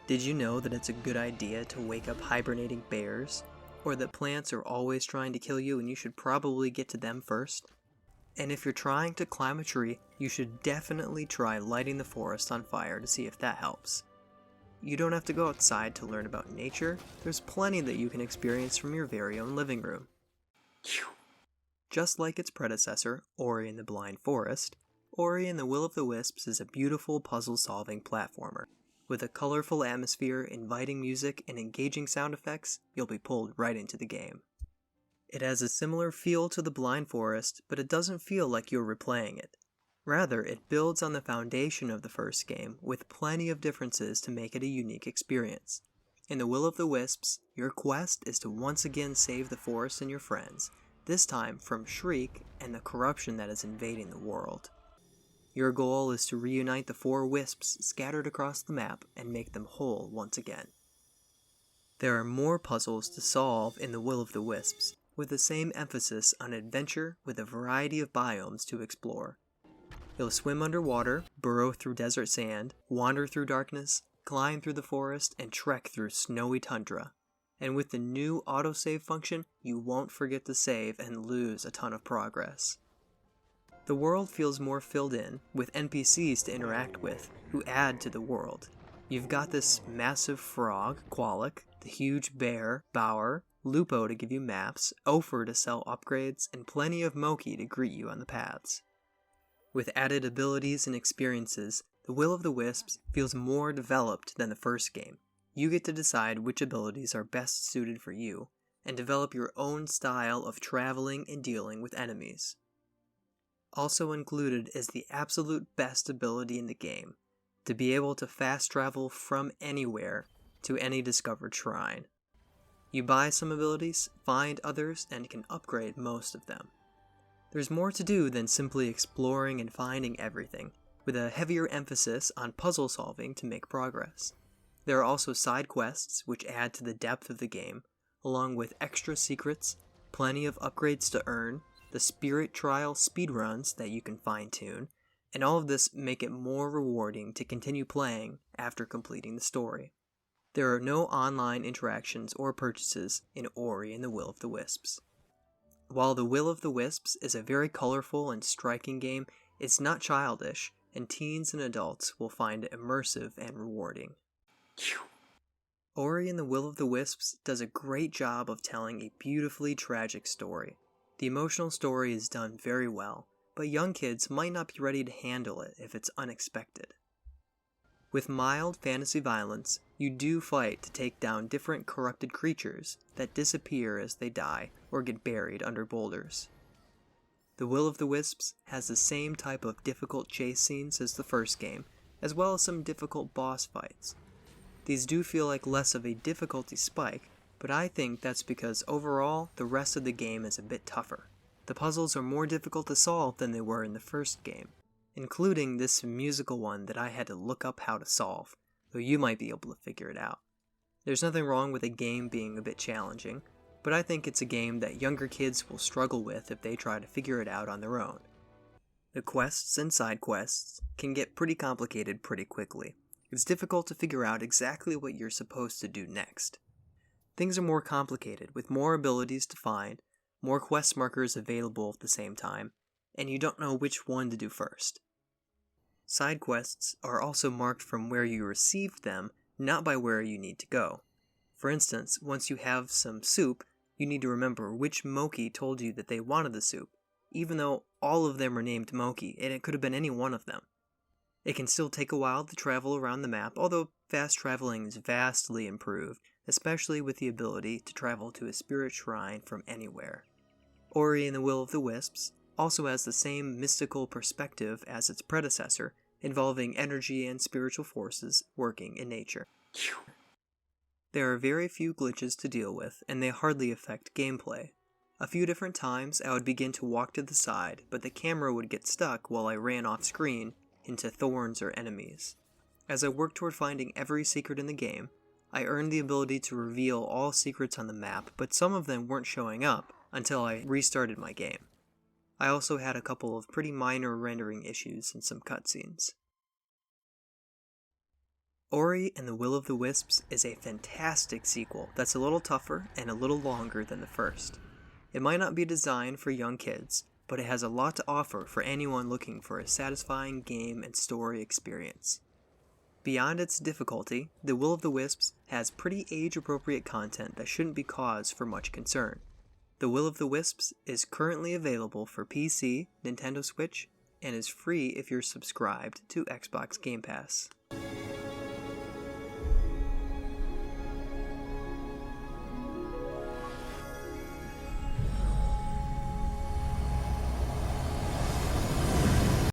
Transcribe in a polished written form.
Did you know that it's a good idea to wake up hibernating bears? Or that plants are always trying to kill you and you should probably get to them first? And if you're trying to climb a tree, you should definitely try lighting the forest on fire to see if that helps. You don't have to go outside to learn about nature, there's plenty that you can experience from your very own living room. Just like its predecessor, Ori and the Blind Forest, Ori and the Will of the Wisps is a beautiful puzzle-solving platformer. With a colorful atmosphere, inviting music, and engaging sound effects, you'll be pulled right into the game. It has a similar feel to the Blind Forest, but it doesn't feel like you're replaying it. Rather, it builds on the foundation of the first game, with plenty of differences to make it a unique experience. In the Will of the Wisps, your quest is to once again save the forest and your friends, this time from Shriek and the corruption that is invading the world. Your goal is to reunite the 4 wisps scattered across the map and make them whole once again. There are more puzzles to solve in the Will of the Wisps, with the same emphasis on adventure with a variety of biomes to explore. You'll swim underwater, burrow through desert sand, wander through darkness, climb through the forest, and trek through snowy tundra. And with the new autosave function, you won't forget to save and lose a ton of progress. The world feels more filled in, with NPCs to interact with, who add to the world. You've got this massive frog, Qualic, the huge bear, Bower, Lupo to give you maps, Ophir to sell upgrades, and plenty of Moki to greet you on the paths. With added abilities and experiences, the Will of the Wisps feels more developed than the first game. You get to decide which abilities are best suited for you, and develop your own style of traveling and dealing with enemies. Also included is the absolute best ability in the game, to be able to fast travel from anywhere to any discovered shrine. You buy some abilities, find others, and can upgrade most of them. There's more to do than simply exploring and finding everything, with a heavier emphasis on puzzle solving to make progress. There are also side quests which add to the depth of the game, along with extra secrets, plenty of upgrades to earn, the Spirit Trial speedruns that you can fine-tune, and all of this make it more rewarding to continue playing after completing the story. There are no online interactions or purchases in Ori and the Will of the Wisps. While the Will of the Wisps is a very colorful and striking game, it's not childish, and teens and adults will find it immersive and rewarding. Ori and the Will of the Wisps does a great job of telling a beautifully tragic story. The emotional story is done very well, but young kids might not be ready to handle it if it's unexpected. With mild fantasy violence, you do fight to take down different corrupted creatures that disappear as they die or get buried under boulders. The Will of the Wisps has the same type of difficult chase scenes as the first game, as well as some difficult boss fights. These do feel like less of a difficulty spike, but I think that's because overall, the rest of the game is a bit tougher. The puzzles are more difficult to solve than they were in the first game, including this musical one that I had to look up how to solve, though you might be able to figure it out. There's nothing wrong with a game being a bit challenging, but I think it's a game that younger kids will struggle with if they try to figure it out on their own. The quests and side quests can get pretty complicated pretty quickly. It's difficult to figure out exactly what you're supposed to do next. Things are more complicated, with more abilities to find, more quest markers available at the same time, and you don't know which one to do first. Side quests are also marked from where you received them, not by where you need to go. For instance, once you have some soup, you need to remember which Moki told you that they wanted the soup, even though all of them are named Moki, and it could have been any one of them. It can still take a while to travel around the map, although fast traveling is vastly improved, especially with the ability to travel to a spirit shrine from anywhere. Ori and the Will of the Wisps also has the same mystical perspective as its predecessor, involving energy and spiritual forces working in nature. There are very few glitches to deal with, and they hardly affect gameplay. A few different times I would begin to walk to the side, but the camera would get stuck while I ran off screen into thorns or enemies. As I worked toward finding every secret in the game, I earned the ability to reveal all secrets on the map, but some of them weren't showing up until I restarted my game. I also had a couple of pretty minor rendering issues and some cutscenes. Ori and the Will of the Wisps is a fantastic sequel that's a little tougher and a little longer than the first. It might not be designed for young kids, but it has a lot to offer for anyone looking for a satisfying game and story experience. Beyond its difficulty, The Will of the Wisps has pretty age-appropriate content that shouldn't be cause for much concern. The Will of the Wisps is currently available for PC, Nintendo Switch, and is free if you're subscribed to Xbox Game Pass.